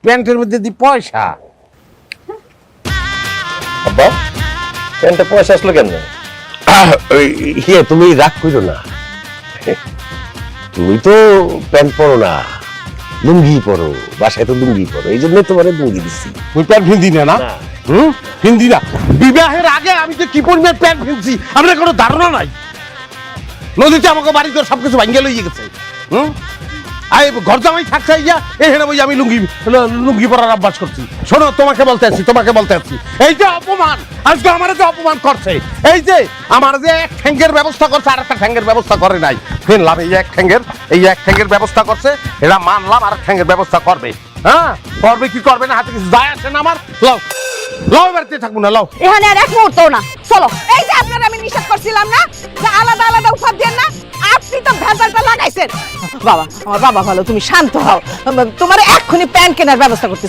প্যান্টের মধ্যে দি পয়সা। আব্বা প্যান্টে পয়সা আসলো কেন? তুমি রাগ করো না, তুমি তো প্যান্ট পরো না, লুঙ্গি পরো, বাসায় তো লুঙ্গি পরো, এই জন্য তোমার লুঙ্গি দিচ্ছি। তুই প্যান্ট ফিন্দি না? ফিন্দি না। বিবাহের আগে আমি যে কি পরিমাণ প্যান্ট ফিনছি আপনার কোনো ধারণা নাই। নদীতে আমাকে বাড়িতে সবকিছু ভাঙ্গে লইয়ে গেছে। ঘর জামাই থাকছে ইয়া এখানে বই আমি লুঙ্গি পরার অভ্যাস করছি। শোনো, তোমাকে বলতে আছি এই যে অপমান, আজকে আমার যে অপমান করছে, এই যে আমার যে এক ঠ্যাঙ্গের ব্যবস্থা করছে আর একটা ঠ্যাঙ্গের ব্যবস্থা করে নাই। ফেললাম এই এক ঠ্যাঙ্গের ব্যবস্থা করছে, এরা মানলাম আর এক ঠ্যাঙ্গের ব্যবস্থা করবে। হ্যাঁ করবে কি করবে না, হাতে কিছু যায় আসে না আমার। লাও বাড়িতে থাকবো না, লাও। এখানে আর এক মুহূর্ত না, চলো। এই যে আপনারা আমি নিষেধ করছিলাম না যে আলাদা আলাদা উপহার দেন না, আপনি তো ভেজালটা লাগাইছেন। বাবা, আমার বাবা ভালো, তুমি শান্ত হও। তোমার এক্ষুনি প্যান্ট কেনার ব্যবস্থা করতে